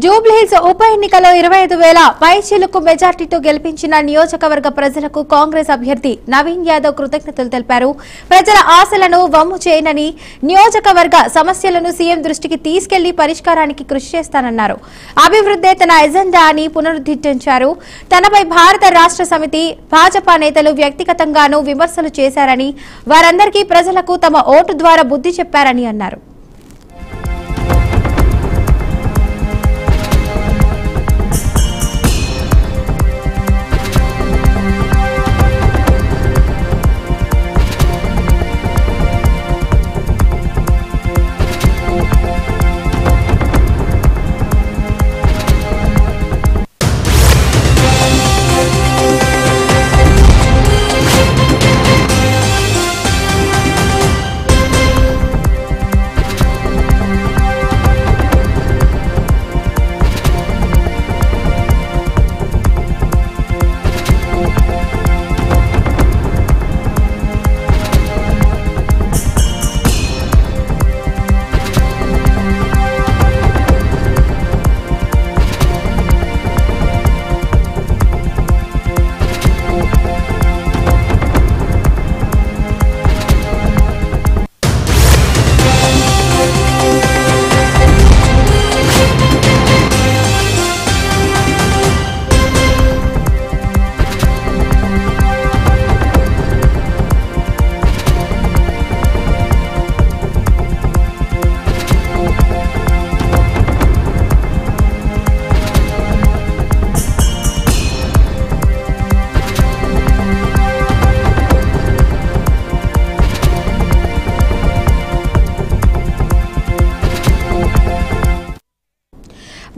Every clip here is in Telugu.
జూబ్లీహిల్స్ ఉప ఎన్నికలో 25,000 పైచిలుకు మెజార్టీతో గెలిపించిన నియోజకవర్గ ప్రజలకు కాంగ్రెస్ అభ్యర్థి నవీన్ యాదవ్ కృతజ్ఞతలు తెలిపారు. ప్రజల ఆశలను వమ్ము చేయనని, నియోజకవర్గ సమస్యలను సీఎం దృష్టికి తీసుకెళ్లి పరిష్కారానికి కృషి చేస్తానన్నారు. అభివృద్ధే తన ఎజెండా అని పునరుద్ఘాటించారు. తనపై భారత రాష్ట్ర సమితి, భాజపా నేతలు వ్యక్తిగతంగానూ విమర్శలు చేశారని, వారందరికీ ప్రజలకు తమ ఓటు ద్వారా బుద్ధి చెప్పారని అన్నారు.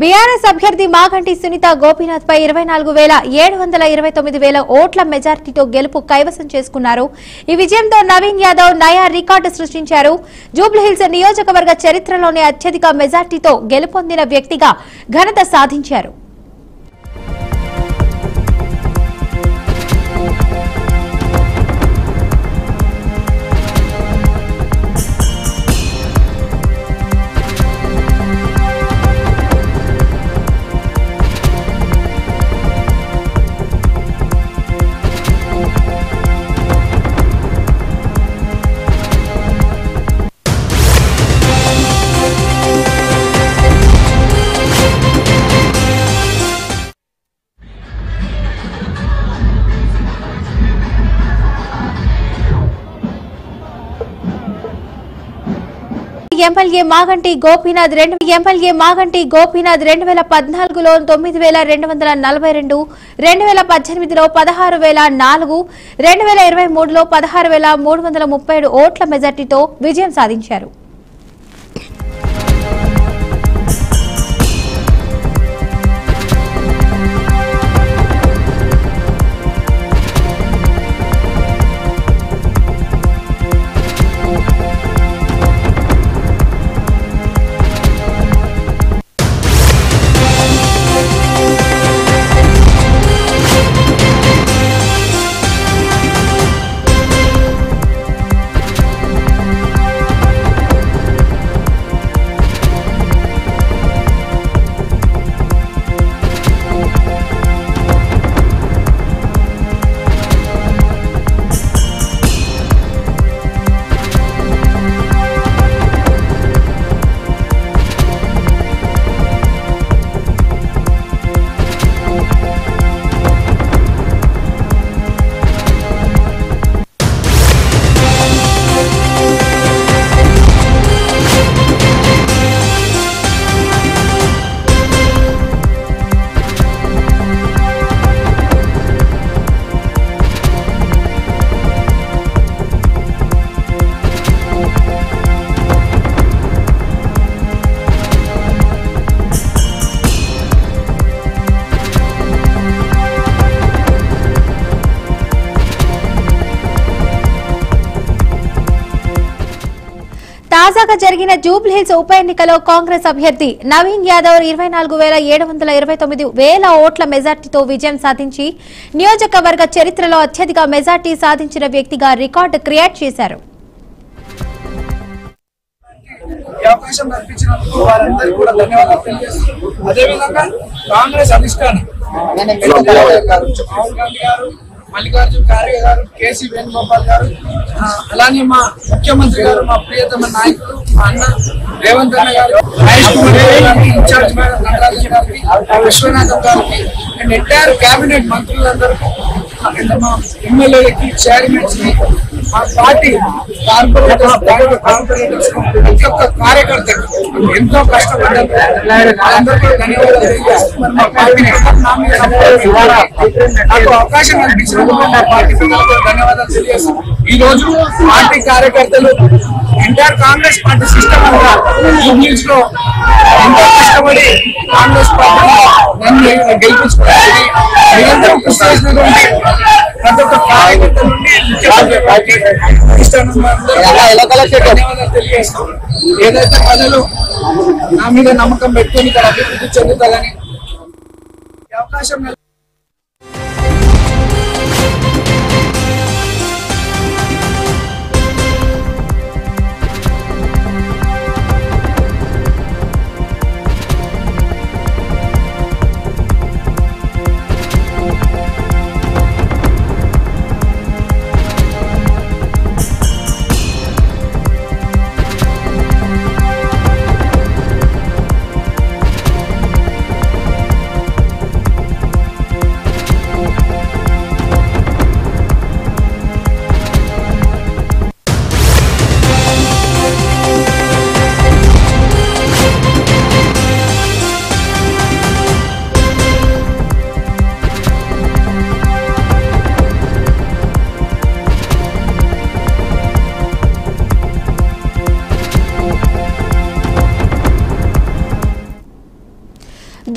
బీఆర్ఎస్ అభ్యర్థి మాగంటి సునీత గోపీనాథ్ పై 24,729 ఓట్ల మెజార్టీతో గెలుపు కైవసం చేసుకున్నారు. ఈ విజయంతో నవీన్ యాదవ్ నయా రికార్డు సృష్టించారు. జూబ్లీహిల్స్ నియోజకవర్గ చరిత్రలోనే అత్యధిక మెజార్టీతో గెలుపొందిన వ్యక్తిగా ఘనత సాధించారు. ఎమ్మెల్యే మాగంటి గోపీనాథ్ 2014లో 9,242, 2018లో 16,004, 2023లో 16,337 ఓట్ల మెజార్టీతో విజయం సాధించారు. తాజాగా జరిగిన జూబ్లీహిల్స్ ఉప ఎన్నికలో కాంగ్రెస్ అభ్యర్థి నవీన్ యాదవ్ 24,729 ఓట్ల మెజార్టీతో విజయం సాధించి నియోజకవర్గ చరిత్రలో అత్యధిక మెజార్టీ సాధించిన వ్యక్తిగా రికార్డు క్రియేట్ చేశారు. ఈ అవకాశం కల్పించినందుకు వారందరికీ కూడా ధన్యవాదాలు తెలియజేస్తున్నాం. అదేవిధంగా కాంగ్రెస్ అధిష్టానం రాహుల్ గాంధీ గారు, మల్లికార్జున ఖార్గే గారు, కేసీ వేణుగోపాల్ గారు, అలానే మా ముఖ్యమంత్రి గారు, మా ప్రియతమ నాయకులు మా అన్న రేవంత్ అన్న గారు, మహేష్ కుమార్ గారికి, ఇన్ఛార్జ్ మేడం నటరాజన్ గారికి, విశ్వనాథం గారికి అండ్ ఎంటైర్ కేబినెట్ మంత్రులందరికీ, మా ఎమ్మెల్యేలకి, చైర్మన్స్ కి, మా పార్టీ కార్పొరేటర్స్ ప్రతి ఒక్క కార్యకర్తకు ఎంతో కష్టపడ్డారు. వాళ్ళందరికీ ధన్యవాదాలు తెలియజేస్తున్నారు. మా పార్టీని నాకు అవకాశం కల్పించినందుకు మా పార్టీ ధన్యవాదాలు తెలియజేస్తున్నాం. ఈ రోజు పార్టీ కార్యకర్తలు ఎంటైర్ కాంగ్రెస్ పార్టీ సిస్టమ్ అంతా న్యూస్ లో ఎంతో కష్టపడి కాంగ్రెస్ పార్టీ గెలిపించుకోవడానికి నిరంతరం కృషి చేసినటువంటి ప్రతి ఒక్క కార్యకర్త నుండి ధన్యవాదాలు తెలియజేస్తాం. ఏదైతే ప్రజలు నా మీద నమ్మకం పెట్టుకుని ఇక్కడ అభివృద్ధి చెందుతారని అవకాశం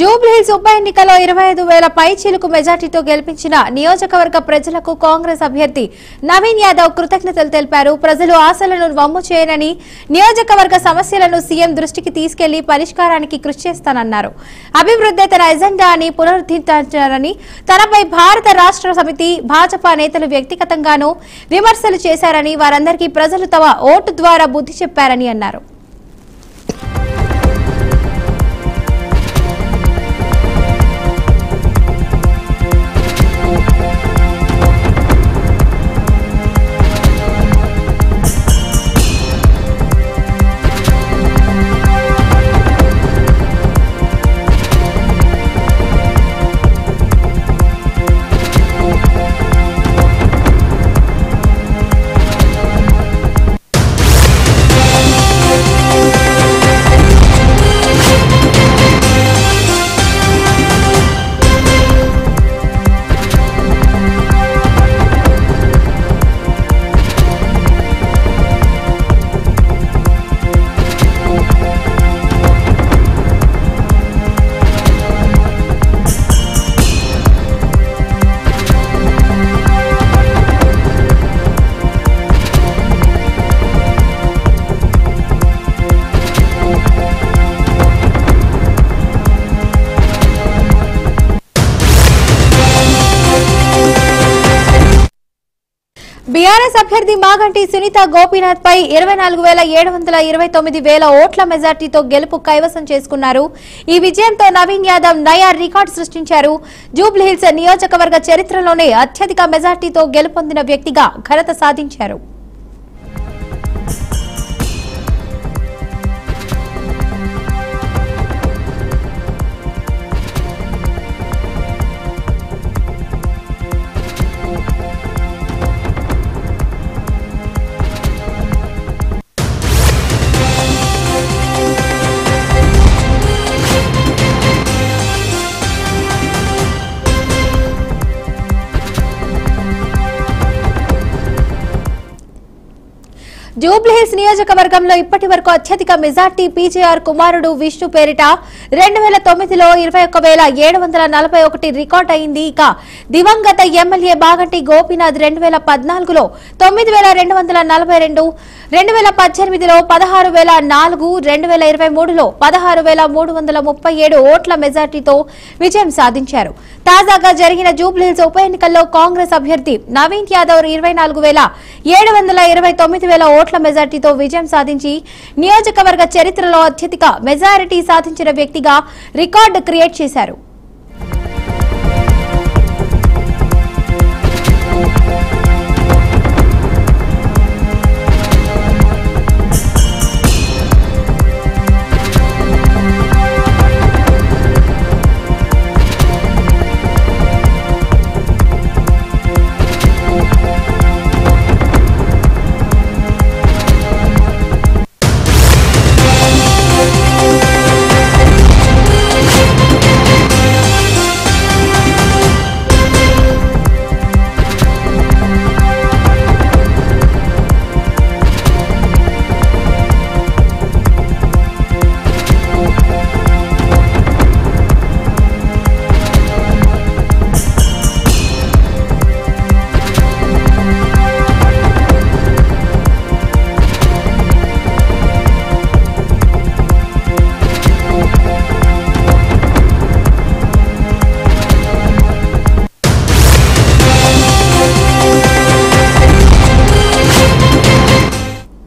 జూబ్లీహిల్స్ ఉప ఎన్నికలో 25,000 పైచీలకు మెజార్టీతో గెలిపించిన నియోజకవర్గ ప్రజలకు కాంగ్రెస్ అభ్యర్థి నవీన్ యాదవ్ కృతజ్ఞతలు తెలిపారు. ప్రజలు ఆశలను వమ్ము చేయనని, నియోజకవర్గ సమస్యలను సీఎం దృష్టికి తీసుకెళ్లి పరిష్కారానికి కృషి చేస్తానన్నారు. అభివృద్ధి తన ఎజెండా అని పునరుద్ధరించారని, తనపై భారత రాష్ట్ర సమితి, భాజపా నేతలు వ్యక్తిగతంగానూ విమర్శలు చేశారని, వారందరికీ ప్రజలు తమ ఓటు ద్వారా బుద్ధి చెప్పారని అన్నారు. బీఆర్ఎస్ అభ్యర్థి మాగంటి సునీత గోపీనాథ్ పై 24,729 ఓట్ల మెజార్టీతో గెలుపు కైవసం చేసుకున్నారు. ఈ విజయంతో నవీన్ యాదవ్ నయా రికార్డు సృష్టించారు. జూబ్లీహిల్స్ నియోజకవర్గ చరిత్రలోనే అత్యధిక మెజార్టీతో గెలుపొందిన వ్యక్తిగా ఘనత సాధించారు. జూబ్లీహిల్స్ నియోజకవర్గంలో ఇప్పటి వరకు అత్యధిక మెజార్టీ పీజేఆర్ కుమారుడు విష్ణు పేరిట 2009లో 21,741 రికార్డ్ అయింది. ఇక దివంగత ఎమ్మెల్యే బాగంటి గోపీనాథ్ 2014లో 9,242, 2018లో 16,004, 2023లో 16,337 ఓట్ల మెజార్టీతో విజయం సాధించారు. తాజాగా జరిగిన జూబ్లీహిల్స్ ఉప ఎన్నికల్లో కాంగ్రెస్ అభ్యర్థి నవీన్ యాదవ్ 24,729 ఓట్ల మెజార్టీతో విజయం సాధించి నియోజకవర్గ చరిత్రలో అత్యధిక మెజారిటీ సాధించిన వ్యక్తిగా రికార్డు క్రియేట్ చేశారు.